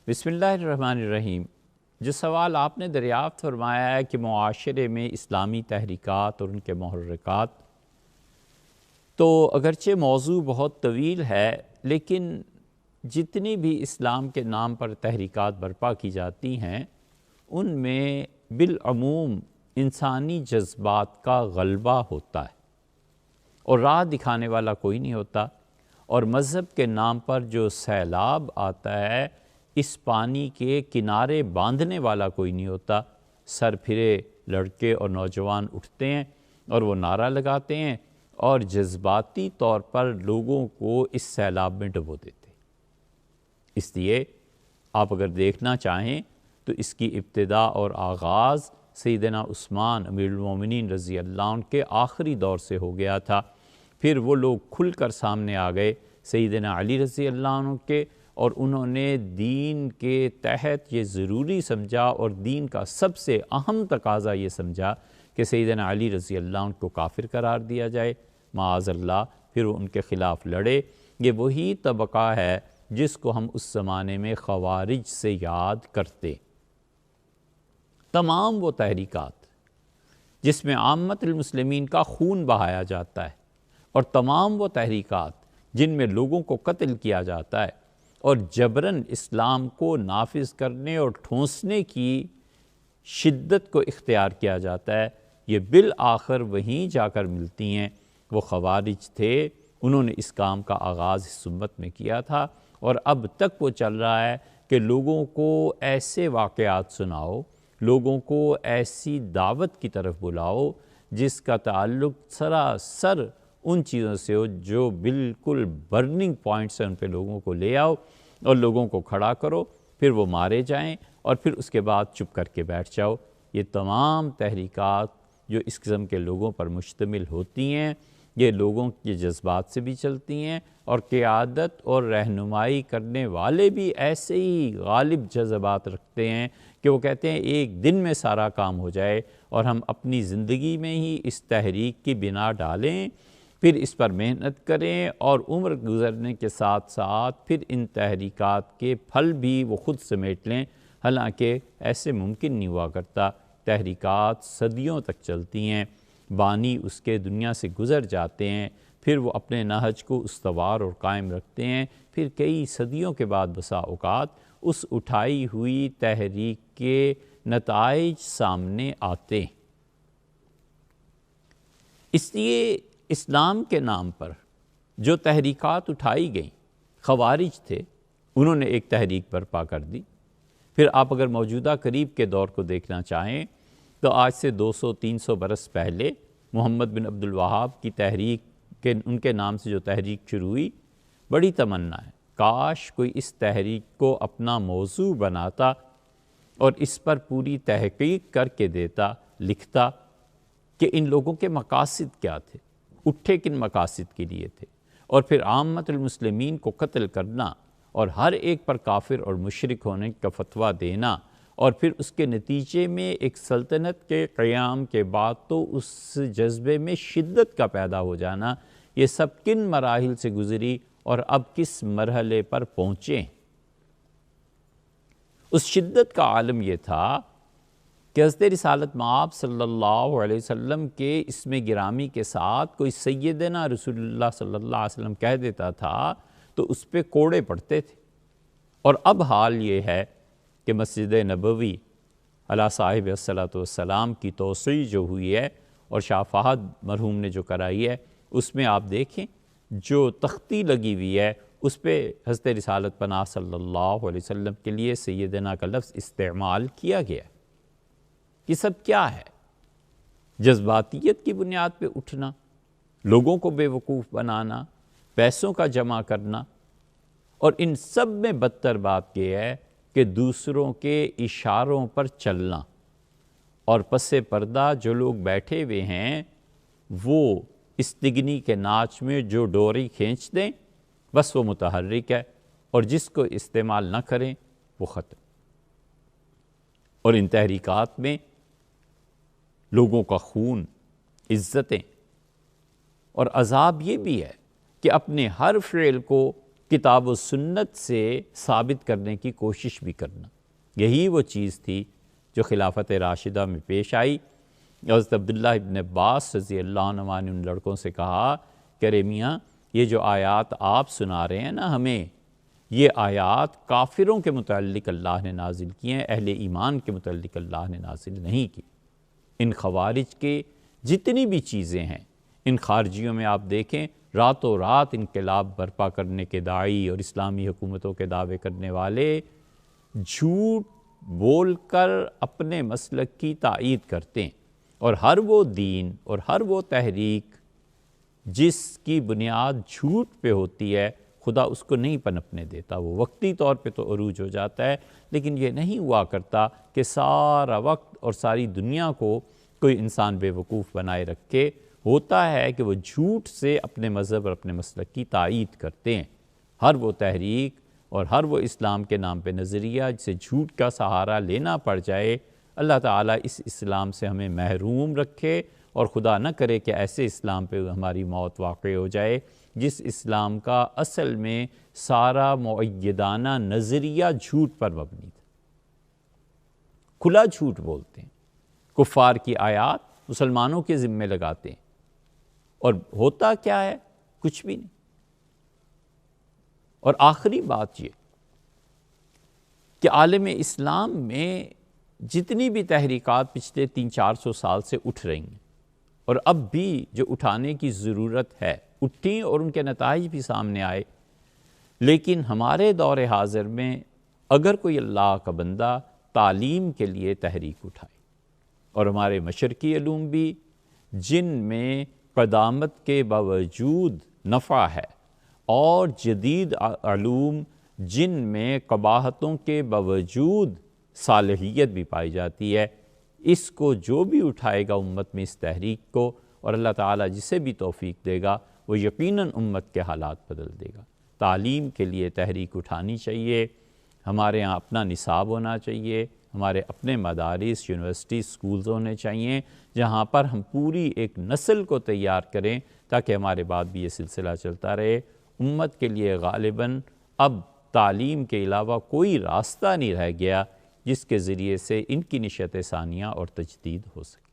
بسم اللہ الرحمن الرحیم۔ جو سوال آپ نے دریافت فرمایا ہے کہ معاشرے میں اسلامی تحریکات اور ان کے محرکات، تو اگرچہ موضوع بہت طویل ہے، لیکن جتنی بھی اسلام کے نام پر تحریکات برپا کی جاتی ہیں ان میں بالعموم انسانی جذبات کا غلبہ ہوتا ہے اور راہ دکھانے والا کوئی نہیں ہوتا، اور مذہب کے نام پر جو سیلاب آتا ہے اس پانی کے کنارے باندھنے والا کوئی نہیں ہوتا۔ سر پھرے لڑکے اور نوجوان اٹھتے ہیں اور وہ نعرہ لگاتے ہیں اور جذباتی طور پر لوگوں کو اس سیلاب میں ڈبو دیتے ہیں۔ اس لیے آپ اگر دیکھنا چاہیں تو اس کی ابتدا اور آغاز سیدنا عثمان امیر المومنین رضی اللہ عنہ کے آخری دور سے ہو گیا تھا۔ پھر وہ لوگ کھل کر سامنے آ گئے سیدنا علی رضی اللہ عنہ کے، اور انہوں نے دین کے تحت یہ ضروری سمجھا اور دین کا سب سے اہم تقاضا یہ سمجھا کہ سیدنا علی رضی اللہ عنہ کو کافر قرار دیا جائے، معاذ اللہ۔ پھر وہ ان کے خلاف لڑے۔ یہ وہی طبقہ ہے جس کو ہم اس زمانے میں خوارج سے یاد کرتے۔ تمام وہ تحریکات جس میں عامت المسلمین کا خون بہایا جاتا ہے، اور تمام وہ تحریکات جن میں لوگوں کو قتل کیا جاتا ہے اور جبراً اسلام کو نافذ کرنے اور ٹھونسنے کی شدت کو اختیار کیا جاتا ہے، یہ بالآخر وہیں جا کر ملتی ہیں۔ وہ خوارج تھے، انہوں نے اس کام کا آغاز اس امت میں کیا تھا، اور اب تک وہ چل رہا ہے کہ لوگوں کو ایسے واقعات سناؤ، لوگوں کو ایسی دعوت کی طرف بلاؤ جس کا تعلق سراسر ان چیزوں سے ہو جو بالکل برننگ پوائنٹس ہیں، ان پہ لوگوں کو لے آؤ اور لوگوں کو کھڑا کرو، پھر وہ مارے جائیں اور پھر اس کے بعد چپ کر کے بیٹھ جاؤ۔ یہ تمام تحریکات جو اس قسم کے لوگوں پر مشتمل ہوتی ہیں، یہ لوگوں کے جذبات سے بھی چلتی ہیں، اور قیادت اور رہنمائی کرنے والے بھی ایسے ہی غالب جذبات رکھتے ہیں کہ وہ کہتے ہیں ایک دن میں سارا کام ہو جائے اور ہم اپنی زندگی میں ہی اس تحریک کی بنا ڈالیں، پھر اس پر محنت کریں، اور عمر گزرنے کے ساتھ ساتھ پھر ان تحریکات کے پھل بھی وہ خود سمیٹ لیں۔ حالانکہ ایسے ممکن نہیں ہوا کرتا۔ تحریکات صدیوں تک چلتی ہیں، بانی اس کے دنیا سے گزر جاتے ہیں، پھر وہ اپنے نہج کو استوار اور قائم رکھتے ہیں، پھر کئی صدیوں کے بعد بسا اوقات اس اٹھائی ہوئی تحریک کے نتائج سامنے آتے ہیں۔ اس لیے اسلام کے نام پر جو تحریکات اٹھائی گئیں، خوارج تھے، انہوں نے ایک تحریک برپا کر دی۔ پھر آپ اگر موجودہ قریب کے دور کو دیکھنا چاہیں تو آج سے 200-300 برس پہلے محمد بن عبد الوہاب کی تحریک کے ان کے نام سے جو تحریک شروع ہوئی، بڑی تمنا ہے کاش کوئی اس تحریک کو اپنا موضوع بناتا اور اس پر پوری تحقیق کر کے دیتا، لکھتا کہ ان لوگوں کے مقاصد کیا تھے، اٹھے کن مقاصد کے لیے تھے، اور پھر عامت المسلمین کو قتل کرنا اور ہر ایک پر کافر اور مشرک ہونے کا فتویٰ دینا، اور پھر اس کے نتیجے میں ایک سلطنت کے قیام کے بعد تو اس جذبے میں شدت کا پیدا ہو جانا، یہ سب کن مراحل سے گزری اور اب کس مرحلے پر پہنچے۔ اس شدت کا عالم یہ تھا کہ حضرت رسالت مآب صلی اللہ علیہ وسلم کے اسم گرامی کے ساتھ کوئی سیدنا رسول اللہ صلی اللہ علیہ وسلم کہہ دیتا تھا تو اس پہ کوڑے پڑتے تھے۔ اور اب حال یہ ہے کہ مسجد نبوی علی صاحب الصلاۃ والسلام کی توسیع جو ہوئی ہے اور شاہ فہد مرحوم نے جو کرائی ہے، اس میں آپ دیکھیں جو تختی لگی ہوئی ہے اس پہ حضرت رسالت پناہ صلی اللہ علیہ وسلم کے لیے سیدنا کا لفظ استعمال کیا گیا ہے۔ یہ سب کیا ہے؟ جذباتیت کی بنیاد پہ اٹھنا، لوگوں کو بے وقوف بنانا، پیسوں کا جمع کرنا، اور ان سب میں بدتر بات یہ ہے کہ دوسروں کے اشاروں پر چلنا، اور پس پردہ جو لوگ بیٹھے ہوئے ہیں وہ استغنی کے ناچ میں جو ڈوری کھینچ دیں بس وہ متحرک ہے، اور جس کو استعمال نہ کریں وہ ختم۔ اور ان تحریکات میں لوگوں کا خون، عزتیں اور عذاب یہ بھی ہے کہ اپنے ہر فعل کو کتاب و سنت سے ثابت کرنے کی کوشش بھی کرنا۔ یہی وہ چیز تھی جو خلافت راشدہ میں پیش آئی۔ حضرت عبداللہ ابن عباس رضی اللہ عنہ نے ان لڑکوں سے کہا کہ ارے میاں، یہ جو آیات آپ سنا رہے ہیں نا ہمیں، یہ آیات کافروں کے متعلق اللہ نے نازل کی ہیں، اہل ایمان کے متعلق اللہ نے نازل نہیں کی۔ ان خوارج کے جتنی بھی چیزیں ہیں، ان خارجیوں میں آپ دیکھیں راتوں رات انقلاب برپا کرنے کے داعی اور اسلامی حکومتوں کے دعوے کرنے والے جھوٹ بول کر اپنے مسلک کی تائید کرتے ہیں، اور ہر وہ دین اور ہر وہ تحریک جس کی بنیاد جھوٹ پہ ہوتی ہے، خدا اس کو نہیں پنپنے دیتا۔ وہ وقتی طور پہ تو عروج ہو جاتا ہے، لیکن یہ نہیں ہوا کرتا کہ سارا وقت اور ساری دنیا کو کوئی انسان بے وقوف بنائے رکھے۔ ہوتا ہے کہ وہ جھوٹ سے اپنے مذہب اور اپنے مسلک کی تائید کرتے ہیں۔ ہر وہ تحریک اور ہر وہ اسلام کے نام پہ نظریہ جسے جھوٹ کا سہارا لینا پڑ جائے، اللہ تعالیٰ اس اسلام سے ہمیں محروم رکھے، اور خدا نہ کرے کہ ایسے اسلام پہ ہماری موت واقع ہو جائے جس اسلام کا اصل میں سارا معیدانہ نظریہ جھوٹ پر مبنی تھا۔ کھلا جھوٹ بولتے ہیں، کفار کی آیات مسلمانوں کے ذمے لگاتے ہیں، اور ہوتا کیا ہے؟ کچھ بھی نہیں۔ اور آخری بات یہ کہ عالم اسلام میں جتنی بھی تحریکات پچھلے 300-400 سال سے اٹھ رہی ہیں، اور اب بھی جو اٹھانے کی ضرورت ہے اٹھیں، اور ان کے نتائج بھی سامنے آئے، لیکن ہمارے دور حاضر میں اگر کوئی اللہ کا بندہ تعلیم کے لیے تحریک اٹھائے، اور ہمارے مشرقی علوم بھی جن میں قدامت کے باوجود نفع ہے، اور جدید علوم جن میں قباحتوں کے باوجود صالحیت بھی پائی جاتی ہے، اس کو جو بھی اٹھائے گا امت میں اس تحریک کو، اور اللہ تعالیٰ جسے بھی توفیق دے گا، وہ یقیناً امت کے حالات بدل دے گا۔ تعلیم کے لیے تحریک اٹھانی چاہیے، ہمارے ہاں اپنا نصاب ہونا چاہیے، ہمارے اپنے مدارس، یونیورسٹی، سکولز ہونے چاہیے، جہاں پر ہم پوری ایک نسل کو تیار کریں تاکہ ہمارے بعد بھی یہ سلسلہ چلتا رہے۔ امت کے لیے غالباً اب تعلیم کے علاوہ کوئی راستہ نہیں رہ گیا جس کے ذریعے سے ان کی نشأت ثانیہ اور تجدید ہو سکے۔